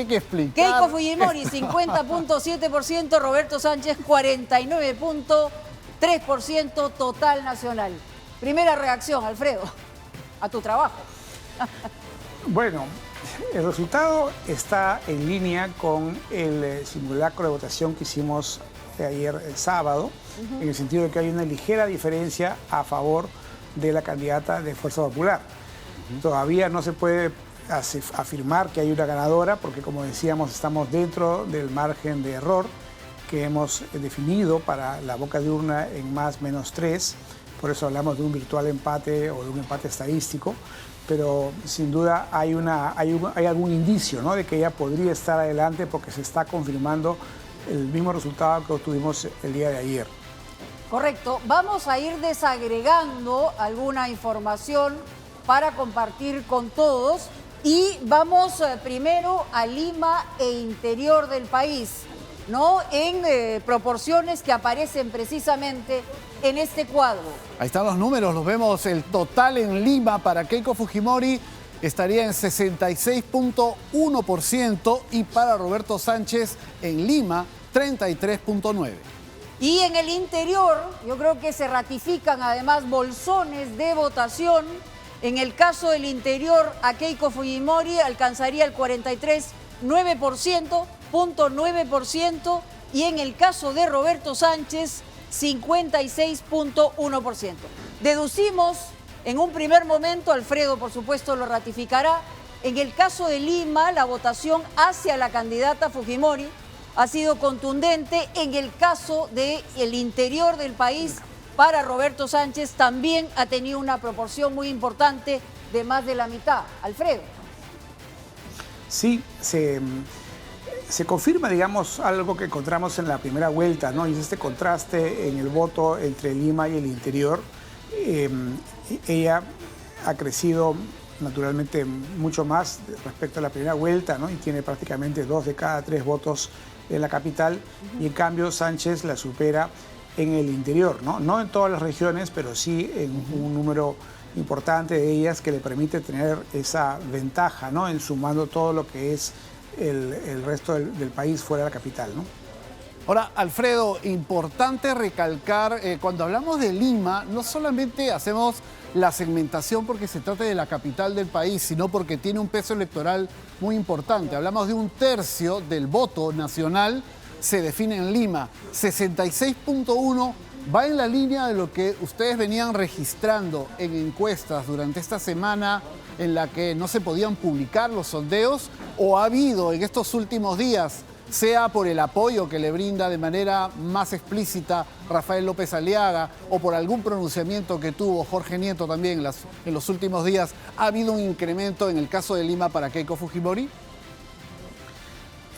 tiene que explicar. Keiko Fujimori, 50.7%, Roberto Sánchez, 49.3%, total nacional. Primera reacción, Alfredo, a tu trabajo. Bueno, el resultado está en línea con el simulacro de votación que hicimos ayer el sábado, en el sentido de que hay una ligera diferencia a favor de la candidata de Fuerza Popular. Todavía no se puede afirmar que hay una ganadora, porque como decíamos, estamos dentro del margen de error que hemos definido para la boca de urna en +/-3, por eso hablamos de un virtual empate o de un empate estadístico, pero sin duda hay algún indicio, ¿no?, de que ella podría estar adelante porque se está confirmando el mismo resultado que obtuvimos el día de ayer. Correcto. Vamos a ir desagregando alguna información para compartir con todos y vamos primero a Lima e interior del país, ¿no?, en proporciones que aparecen precisamente en este cuadro. Ahí están los números, los vemos. El total en Lima para Keiko Fujimori estaría en 66.1% y para Roberto Sánchez en Lima 33.9%. Y en el interior, yo creo que se ratifican además bolsones de votación. En el caso del interior, a Keiko Fujimori alcanzaría el 43.9%, y en el caso de Roberto Sánchez, 56.1%. Deducimos en un primer momento, Alfredo por supuesto lo ratificará, en el caso de Lima la votación hacia la candidata Fujimori ha sido contundente. En el caso del interior del país, para Roberto Sánchez también ha tenido una proporción muy importante de más de la mitad. Alfredo. Sí, se confirma, digamos, algo que encontramos en la primera vuelta, ¿no? Y es este contraste en el voto entre Lima y el interior. Ella ha crecido naturalmente mucho más respecto a la primera vuelta, ¿no? Y tiene prácticamente 2 de cada 3 votos en la capital, y en cambio Sánchez la supera en el interior, ¿no? No en todas las regiones, pero sí en un número importante de ellas que le permite tener esa ventaja, ¿no?, en sumando todo lo que es el resto del país fuera de la capital, ¿no? Ahora, Alfredo, importante recalcar, cuando hablamos de Lima, no solamente hacemos la segmentación porque se trata de la capital del país, sino porque tiene un peso electoral muy importante. Hablamos de 1/3 del voto nacional se define en Lima. 66.1 va en la línea de lo que ustedes venían registrando en encuestas durante esta semana en la que no se podían publicar los sondeos, o ha habido en estos últimos días, sea por el apoyo que le brinda de manera más explícita Rafael López Aliaga o por algún pronunciamiento que tuvo Jorge Nieto también en los últimos días, ¿ha habido un incremento en el caso de Lima para Keiko Fujimori?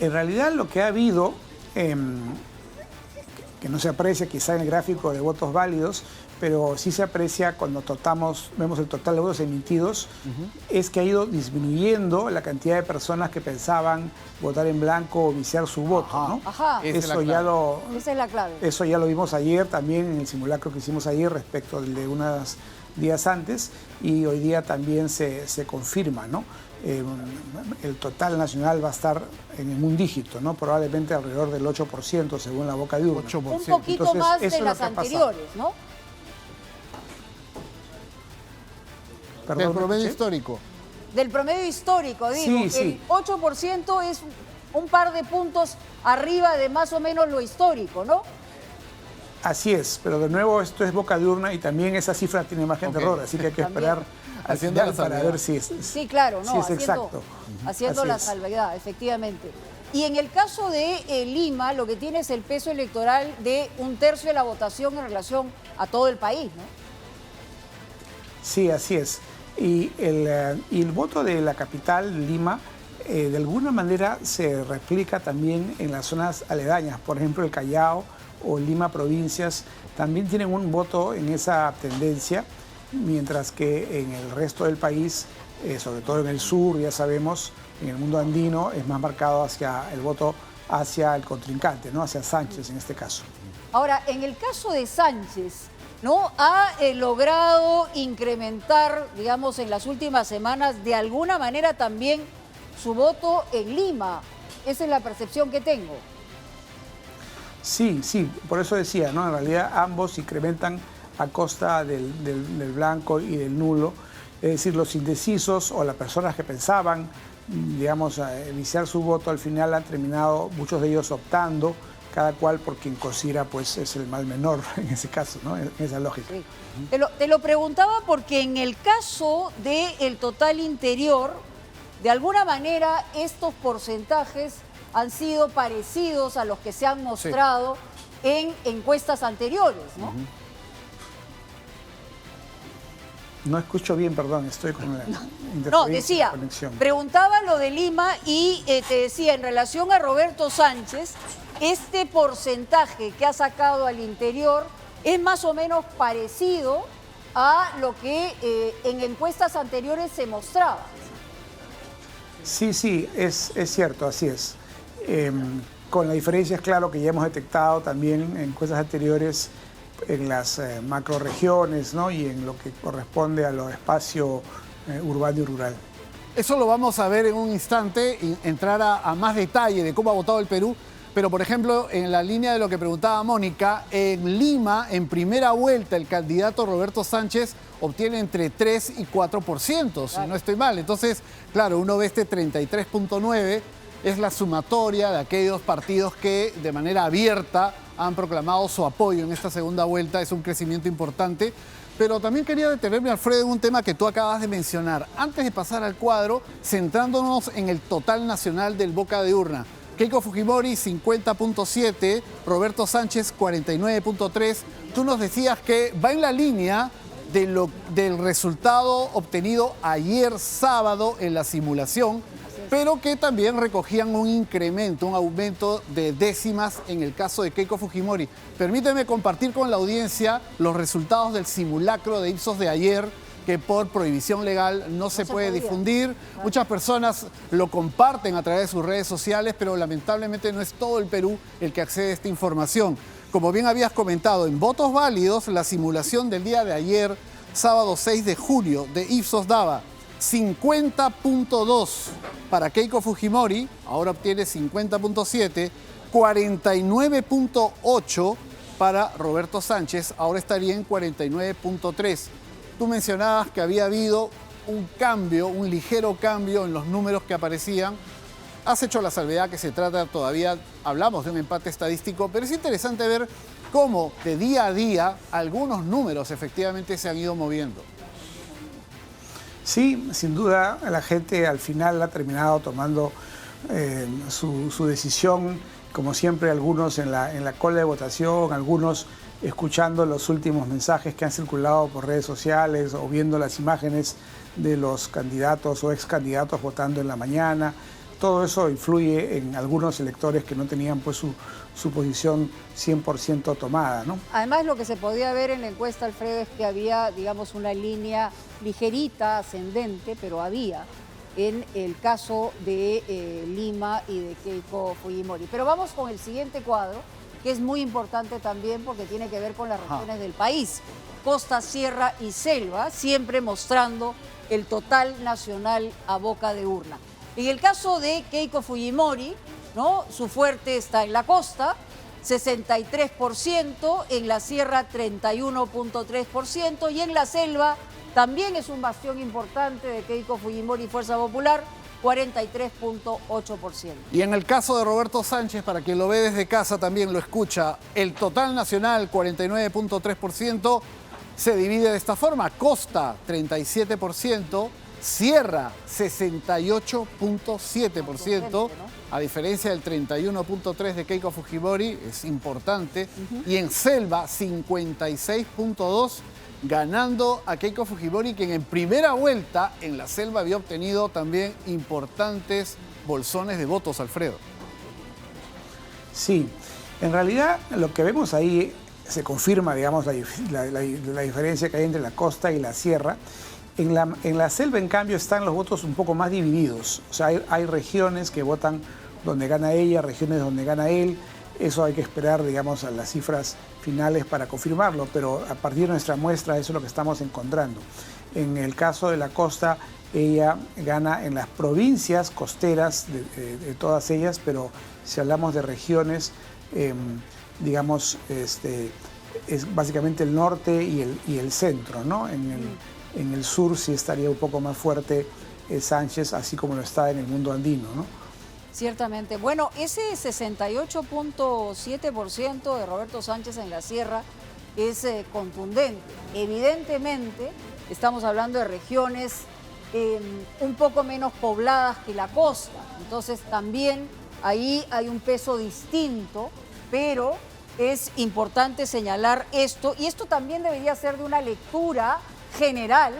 En realidad lo que ha habido, que no se aprecia quizá en el gráfico de votos válidos, pero sí se aprecia cuando vemos el total de votos emitidos, es que ha ido disminuyendo la cantidad de personas que pensaban votar en blanco o viciar su voto, ¿no? Ajá. Esa es la clave. Eso ya lo vimos ayer también en el simulacro que hicimos ayer respecto al de unos días antes, y hoy día también se confirma, ¿no? El total nacional va a estar en un dígito, ¿no? Probablemente alrededor del 8% según la boca de urna. 8%. Un poquito Entonces, más de eso es lo las que ha pasado. anteriores, ¿no? Perdón, Del ¿me promedio escuché? histórico. Del promedio histórico, digo. Sí, sí. El 8% es un par de puntos arriba de más o menos lo histórico, ¿no? Así es, pero de nuevo esto es boca de urna y también esa cifra tiene margen de error, así que hay que esperar al Haciendo final la para salvedad. ver si es, Sí, claro, no, si es exacto. haciendo Así la es. salvedad, efectivamente. Y en el caso de Lima, lo que tiene es el peso electoral de 1/3 de la votación en relación a todo el país, ¿no? Sí, así es. Y el voto de la capital, Lima, de alguna manera se replica también en las zonas aledañas. Por ejemplo, el Callao o Lima provincias también tienen un voto en esa tendencia, mientras que en el resto del país, sobre todo en el sur, ya sabemos, en el mundo andino, es más marcado hacia el voto hacia el contrincante, ¿no? Hacia Sánchez en este caso. Ahora, en el caso de Sánchez, ¿no? Ha logrado incrementar, digamos, en las últimas semanas, de alguna manera también su voto en Lima. Esa es la percepción que tengo. Sí, sí, por eso decía, ¿no? En realidad ambos incrementan a costa del blanco y del nulo. Es decir, los indecisos o las personas que pensaban, digamos, viciar su voto, al final han terminado, muchos de ellos optando, cada cual por quien considera pues es el mal menor en ese caso, ¿no? En esa lógica. Sí. Te lo preguntaba porque en el caso del total interior, de alguna manera estos porcentajes han sido parecidos a los que se han mostrado en encuestas anteriores, ¿no? No escucho bien, perdón, estoy con la No, decía, conexión. Preguntaba lo de Lima y te decía, en relación a Roberto Sánchez, este porcentaje que ha sacado al interior es más o menos parecido a lo que en encuestas anteriores se mostraba. Sí, sí, es cierto, así es. Con la diferencia es claro que ya hemos detectado también en encuestas anteriores en las macroregiones, ¿no? Y en lo que corresponde a los espacios urbano y rural. Eso lo vamos a ver en un instante, entrar a más detalle de cómo ha votado el Perú. Pero, por ejemplo, en la línea de lo que preguntaba Mónica, en Lima, en primera vuelta, el candidato Roberto Sánchez obtiene entre 3 y 4%, si no estoy mal. Entonces, claro, uno ve este 33.9, es la sumatoria de aquellos partidos que de manera abierta han proclamado su apoyo en esta segunda vuelta. Es un crecimiento importante. Pero también quería detenerme, Alfredo, en un tema que tú acabas de mencionar. Antes de pasar al cuadro, centrándonos en el total nacional del boca de urna. Keiko Fujimori, 50.7, Roberto Sánchez, 49.3. Tú nos decías que va en la línea del resultado obtenido ayer sábado en la simulación, pero que también recogían un incremento, un aumento de décimas en el caso de Keiko Fujimori. Permíteme compartir con la audiencia los resultados del simulacro de Ipsos de ayer, que por prohibición legal no se puede difundir. Muchas personas lo comparten a través de sus redes sociales, pero lamentablemente no es todo el Perú el que accede a esta información. Como bien habías comentado, en votos válidos, la simulación del día de ayer, sábado 6 de junio, de Ipsos daba 50.2 para Keiko Fujimori, ahora obtiene 50.7, 49.8 para Roberto Sánchez, ahora estaría en 49.3. Tú mencionabas que había habido un cambio, un ligero cambio en los números que aparecían. Has hecho la salvedad que se trata todavía, hablamos de un empate estadístico, pero es interesante ver cómo de día a día algunos números efectivamente se han ido moviendo. Sí, sin duda la gente al final ha terminado tomando su decisión, como siempre algunos en la cola de votación, algunos escuchando los últimos mensajes que han circulado por redes sociales o viendo las imágenes de los candidatos o ex candidatos votando en la mañana. Todo eso influye en algunos electores que no tenían pues su posición 100% tomada, ¿no? Además, lo que se podía ver en la encuesta, Alfredo, es que había, digamos, una línea ligerita, ascendente, pero había en el caso de Lima y de Keiko Fujimori. Pero vamos con el siguiente cuadro, que es muy importante también porque tiene que ver con las regiones del país. Costa, sierra y selva, siempre mostrando el total nacional a boca de urna. En el caso de Keiko Fujimori, ¿no? Su fuerte está en la costa, 63%, en la sierra 31.3% y en la selva también es un bastión importante de Keiko Fujimori y Fuerza Popular, 43.8%. Y en el caso de Roberto Sánchez, para quien lo ve desde casa también lo escucha, el total nacional 49.3% se divide de esta forma: costa 37%, sierra 68.7%, a diferencia del 31.3% de Keiko Fujimori, es importante, y en selva 56.2%, ganando a Keiko Fujimori, quien en primera vuelta en la selva había obtenido también importantes bolsones de votos, Alfredo. Sí, en realidad lo que vemos ahí se confirma, digamos, la diferencia que hay entre la costa y la sierra. En la selva, en cambio, están los votos un poco más divididos. O sea, hay regiones que votan donde gana ella, regiones donde gana él. Eso hay que esperar, digamos, a las cifras finales para confirmarlo, pero a partir de nuestra muestra eso es lo que estamos encontrando. En el caso de la costa, ella gana en las provincias costeras de todas ellas, pero si hablamos de regiones, digamos, es básicamente el norte y el centro, ¿no? En el sur sí estaría un poco más fuerte Sánchez, así como lo está en el mundo andino, ¿no? Ciertamente. Bueno, ese 68.7% de Roberto Sánchez en la sierra es contundente. Evidentemente, estamos hablando de regiones un poco menos pobladas que la costa. Entonces, también ahí hay un peso distinto, pero es importante señalar esto. Y esto también debería ser de una lectura general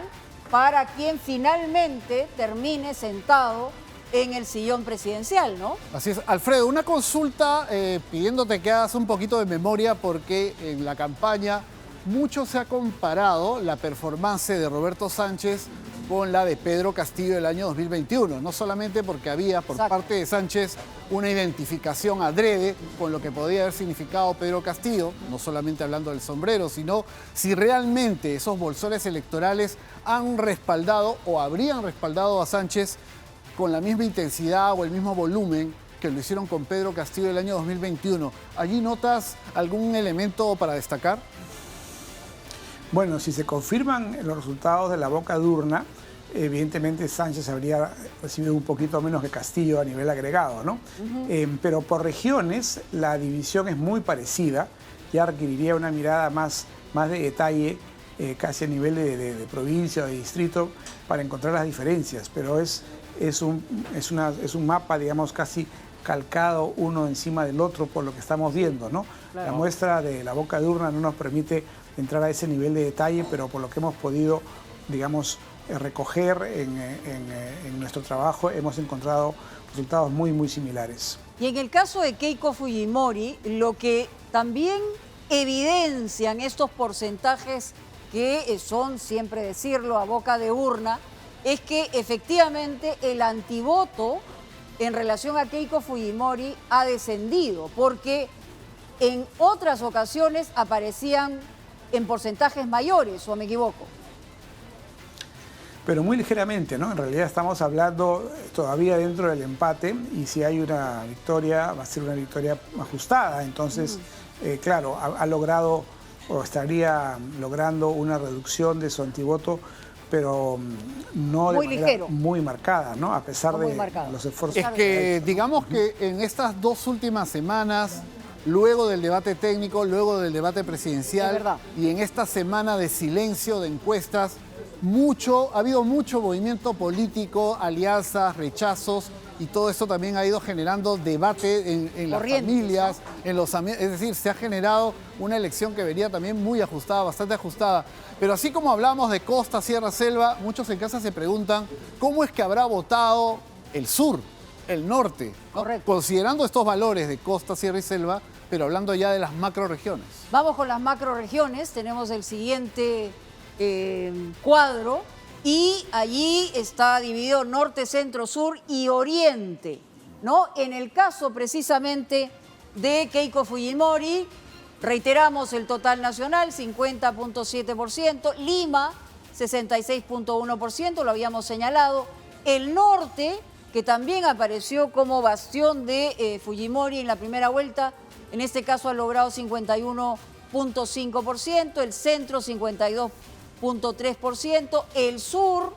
para quien finalmente termine sentado en el sillón presidencial, ¿no? Así es. Alfredo, una consulta pidiéndote que hagas un poquito de memoria porque en la campaña mucho se ha comparado la performance de Roberto Sánchez con la de Pedro Castillo del año 2021. No solamente porque había por parte de Sánchez una identificación adrede con lo que podía haber significado Pedro Castillo, no solamente hablando del sombrero, sino si realmente esos bolsones electorales han respaldado o habrían respaldado a Sánchez con la misma intensidad o el mismo volumen que lo hicieron con Pedro Castillo el año 2021. ¿Allí notas algún elemento para destacar? Bueno, si se confirman los resultados de la boca de urna, evidentemente Sánchez habría recibido un poquito menos que Castillo a nivel agregado, ¿no? Pero por regiones la división es muy parecida, ya requeriría una mirada más de detalle, casi a nivel de provincia o de distrito, para encontrar las diferencias, pero es un mapa, digamos, casi calcado uno encima del otro por lo que estamos viendo, ¿no? Claro. La muestra de la boca de urna no nos permite entrar a ese nivel de detalle, pero por lo que hemos podido, digamos, recoger en nuestro trabajo, hemos encontrado resultados muy, muy similares. Y en el caso de Keiko Fujimori, lo que también evidencian estos porcentajes, que son, siempre decirlo, a boca de urna, es que efectivamente el antivoto en relación a Keiko Fujimori ha descendido, porque en otras ocasiones aparecían en porcentajes mayores, ¿o me equivoco? Pero muy ligeramente, ¿no? En realidad estamos hablando todavía dentro del empate y si hay una victoria, va a ser una victoria ajustada. Entonces, claro, ha logrado o estaría logrando una reducción de su antivoto, pero no de manera muy marcada, ¿no? A pesar de los esfuerzos. Es que digamos que en estas dos últimas semanas, luego del debate técnico, luego del debate presidencial y en esta semana de silencio de encuestas, ha habido mucho movimiento político, alianzas, rechazos, y todo esto también ha ido generando debate en las familias, ¿no? Es decir, se ha generado una elección que venía también muy ajustada, bastante ajustada. Pero así como hablamos de costa, sierra, selva, muchos en casa se preguntan cómo es que habrá votado el sur, el norte, ¿no? Considerando estos valores de costa, sierra y selva, pero hablando ya de las macroregiones. Vamos con las macroregiones, tenemos el siguiente cuadro y allí está dividido norte, centro, sur y oriente, ¿no? En el caso precisamente de Keiko Fujimori, reiteramos el total nacional, 50.7%, Lima, 66.1%, lo habíamos señalado, el norte, que también apareció como bastión de Fujimori en la primera vuelta, en este caso ha logrado 51.5%, el centro 52.3%, el sur,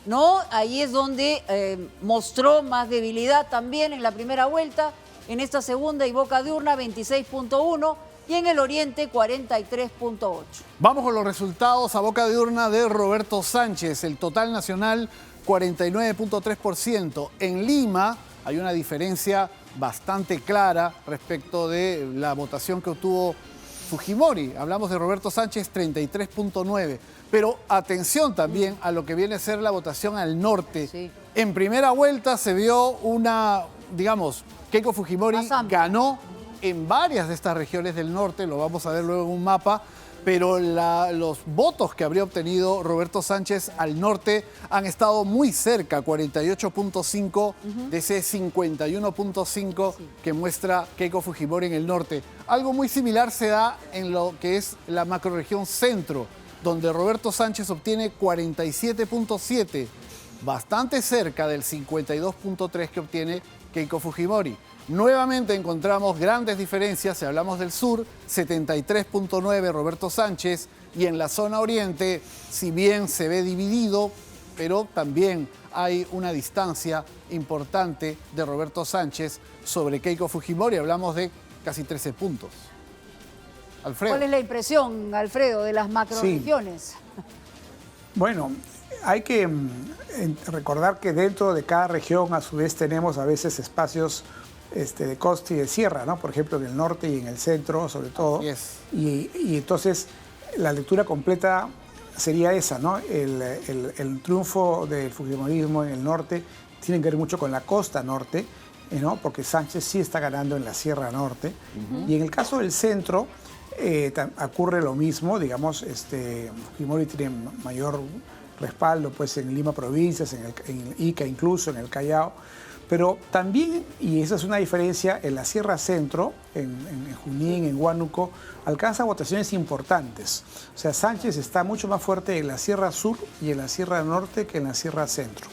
¿no? Ahí es donde mostró más debilidad también en la primera vuelta, en esta segunda y boca de urna 26.1%, y en el oriente 43.8%. Vamos con los resultados a boca de urna de Roberto Sánchez. El total nacional 49.3%. En Lima hay una diferencia bastante clara respecto de la votación que obtuvo Fujimori. Hablamos de Roberto Sánchez, 33.9%. Pero atención también a lo que viene a ser la votación al norte. Sí. En primera vuelta se vio digamos, Keiko Fujimori ganó en varias de estas regiones del norte, lo vamos a ver luego en un mapa, pero los votos que habría obtenido Roberto Sánchez al norte han estado muy cerca, 48.5 de ese 51.5 que muestra Keiko Fujimori en el norte. Algo muy similar se da en lo que es la macrorregión centro, donde Roberto Sánchez obtiene 47.7 bastante cerca del 52.3 que obtiene Keiko Fujimori. Nuevamente encontramos grandes diferencias si hablamos del sur, 73.9 Roberto Sánchez, y en la zona oriente, si bien se ve dividido, pero también hay una distancia importante de Roberto Sánchez sobre Keiko Fujimori. Hablamos de casi 13 puntos. Alfredo. ¿Cuál es la impresión, Alfredo, de las macroregiones? Sí. Bueno, hay que recordar que dentro de cada región a su vez tenemos a veces espacios de costa y de sierra, ¿no? Por ejemplo, en el norte y en el centro, sobre todo. Y entonces la lectura completa sería esa, ¿no? El triunfo del fujimorismo en el norte tiene que ver mucho con la costa norte, ¿no? Porque Sánchez sí está ganando en la Sierra Norte. Y en el caso del centro ocurre lo mismo, digamos, Fujimori tiene mayor respaldo pues, en Lima provincias, en Ica incluso, en el Callao. Pero también, y esa es una diferencia, en la Sierra Centro, en Junín, en Huánuco, alcanza votaciones importantes. O sea, Sánchez está mucho más fuerte en la Sierra Sur y en la Sierra Norte que en la Sierra Centro.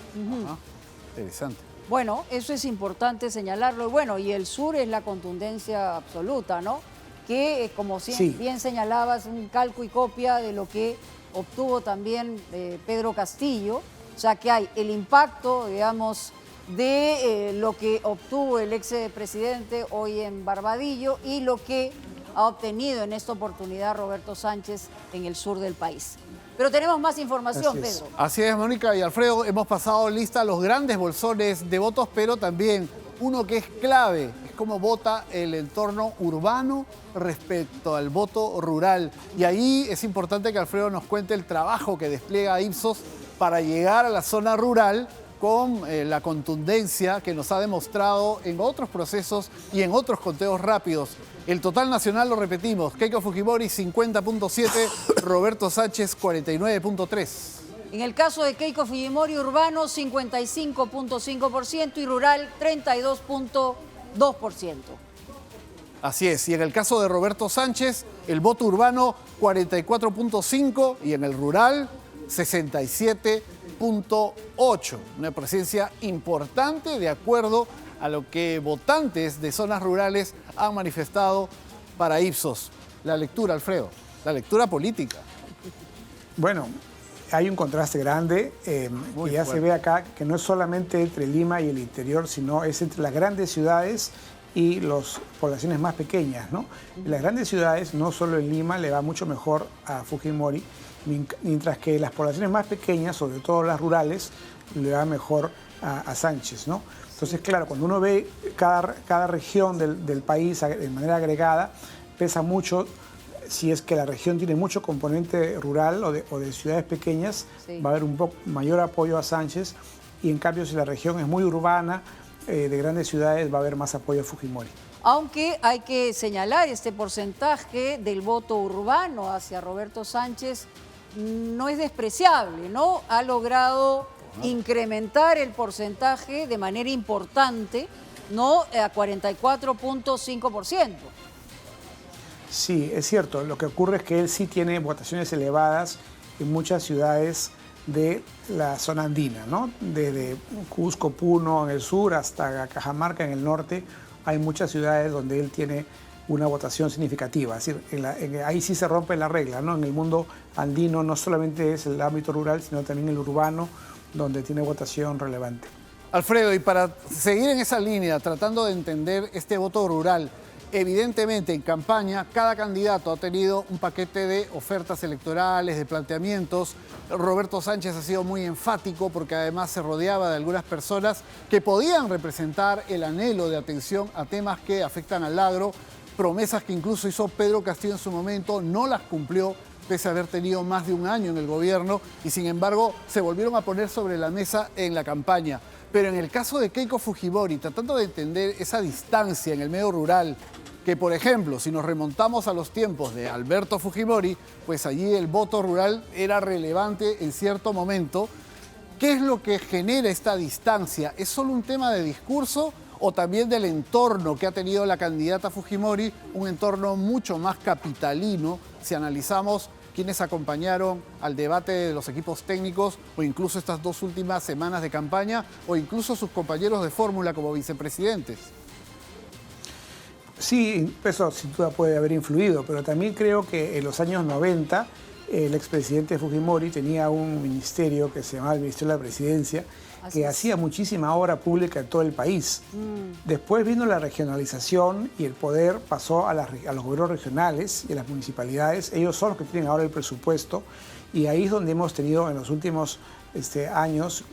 Interesante. Bueno, eso es importante señalarlo. Bueno, y el sur es la contundencia absoluta, ¿no? Que, como bien señalabas, un calco y copia de lo que obtuvo también Pedro Castillo. O sea, que hay el impacto, digamos, de lo que obtuvo el expresidente hoy en Barbadillo y lo que ha obtenido en esta oportunidad Roberto Sánchez en el sur del país. Pero tenemos más información, Pedro. Así es, Mónica y Alfredo, hemos pasado lista los grandes bolsones de votos, pero también uno que es clave, es cómo vota el entorno urbano respecto al voto rural. Y ahí es importante que Alfredo nos cuente el trabajo que despliega Ipsos para llegar a la zona rural con la contundencia que nos ha demostrado en otros procesos y en otros conteos rápidos. El total nacional lo repetimos, Keiko Fujimori 50.7, Roberto Sánchez 49.3. En el caso de Keiko Fujimori, urbano 55.5% y rural 32.2%. Así es, y en el caso de Roberto Sánchez, el voto urbano 44.5 y en el rural 67.8. Una presencia importante de acuerdo a lo que votantes de zonas rurales han manifestado para Ipsos. La lectura, Alfredo, la lectura política. Bueno, hay un contraste grande que ya se ve acá, que no es solamente entre Lima y el interior, sino es entre las grandes ciudades y las poblaciones más pequeñas, ¿no? En las grandes ciudades, no solo en Lima, le va mucho mejor a Fujimori, mientras que las poblaciones más pequeñas, sobre todo las rurales, le va mejor a Sánchez, ¿no? Entonces, claro, cuando uno ve cada región del país de manera agregada, pesa mucho. Si es que la región tiene mucho componente rural o de ciudades pequeñas, va a haber un poco mayor apoyo a Sánchez, y en cambio si la región es muy urbana, de grandes ciudades, va a haber más apoyo a Fujimori. Aunque hay que señalar este porcentaje del voto urbano hacia Roberto Sánchez no es despreciable, ¿no? Ha logrado incrementar el porcentaje de manera importante, ¿no? A 44.5%. Sí, es cierto. Lo que ocurre es que él sí tiene votaciones elevadas en muchas ciudades de la zona andina, ¿no? Desde Cusco, Puno en el sur hasta Cajamarca en el norte, hay muchas ciudades donde él tiene una votación significativa. Es decir, ahí sí se rompe la regla, ¿no? En el mundo andino no solamente es el ámbito rural, sino también el urbano, donde tiene votación relevante. Alfredo, y para seguir en esa línea, tratando de entender este voto rural, evidentemente en campaña cada candidato ha tenido un paquete de ofertas electorales, de planteamientos. Roberto Sánchez ha sido muy enfático porque además se rodeaba de algunas personas que podían representar el anhelo de atención a temas que afectan al agro, promesas que incluso hizo Pedro Castillo en su momento, no las cumplió pese a haber tenido más de un año en el gobierno y sin embargo se volvieron a poner sobre la mesa en la campaña. Pero en el caso de Keiko Fujimori, tratando de entender esa distancia en el medio rural, que por ejemplo, si nos remontamos a los tiempos de Alberto Fujimori, pues allí el voto rural era relevante en cierto momento. ¿Qué es lo que genera esta distancia? ¿Es solo un tema de discurso o también del entorno que ha tenido la candidata Fujimori, un entorno mucho más capitalino, si analizamos quienes acompañaron al debate de los equipos técnicos o incluso estas 2 últimas semanas de campaña o incluso sus compañeros de fórmula como vicepresidentes? Sí, eso sin duda puede haber influido, pero también creo que en los años 90 el expresidente Fujimori tenía un ministerio que se llamaba el Ministerio de la Presidencia, que hacía muchísima obra pública en todo el país. Después vino la regionalización y el poder pasó a los gobiernos regionales y a las municipalidades. Ellos son los que tienen ahora el presupuesto y ahí es donde hemos tenido en los últimos años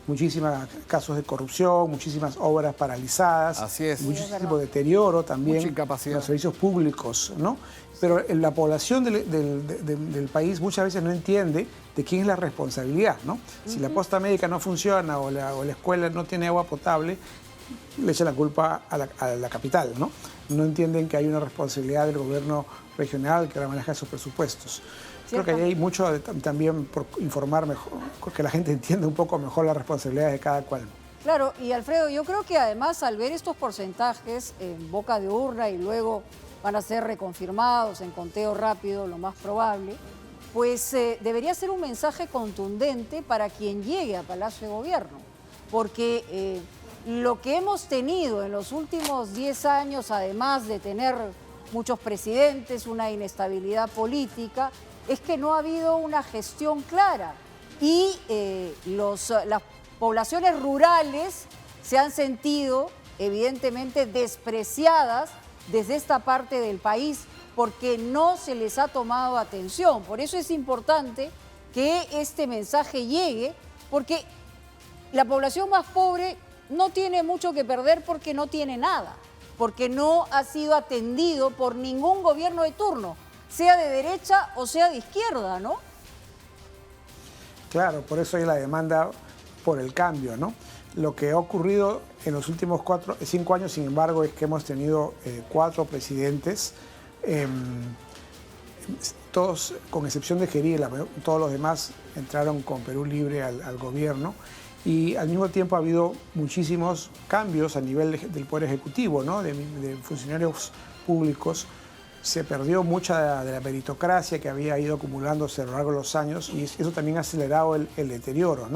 muchísimos casos de corrupción, muchísimas obras paralizadas, así es, muchísimo deterioro también en los servicios públicos, ¿no? Pero la población del país muchas veces no entiende de quién es la responsabilidad, ¿no? Si la posta médica no funciona o la escuela no tiene agua potable, le echan la culpa a la capital, ¿no? No entienden que hay una responsabilidad del gobierno regional que ahora maneja esos presupuestos. Creo que ahí hay mucho también por informar mejor, que la gente entienda un poco mejor las responsabilidades de cada cual. Claro, y Alfredo, yo creo que además al ver estos porcentajes en boca de urna y luego van a ser reconfirmados en conteo rápido, lo más probable, pues debería ser un mensaje contundente para quien llegue a Palacio de Gobierno, porque lo que hemos tenido en los últimos 10 años, además de tener muchos presidentes, una inestabilidad política, es que no ha habido una gestión clara y las poblaciones rurales se han sentido evidentemente despreciadas desde esta parte del país porque no se les ha tomado atención. Por eso es importante que este mensaje llegue, porque la población más pobre no tiene mucho que perder porque no tiene nada, porque no ha sido atendido por ningún gobierno de turno, sea de derecha o sea de izquierda, ¿no? Claro, por eso hay la demanda por el cambio, ¿no? Lo que ha ocurrido en los últimos 5 años, sin embargo, es que hemos tenido 4 presidentes, todos, con excepción de Gerí, todos los demás entraron con Perú Libre al gobierno, y al mismo tiempo ha habido muchísimos cambios a nivel del Poder Ejecutivo, ¿no? de funcionarios públicos. Se perdió mucha de la meritocracia que había ido acumulándose a lo largo de los años y eso también ha acelerado el deterioro, ¿no?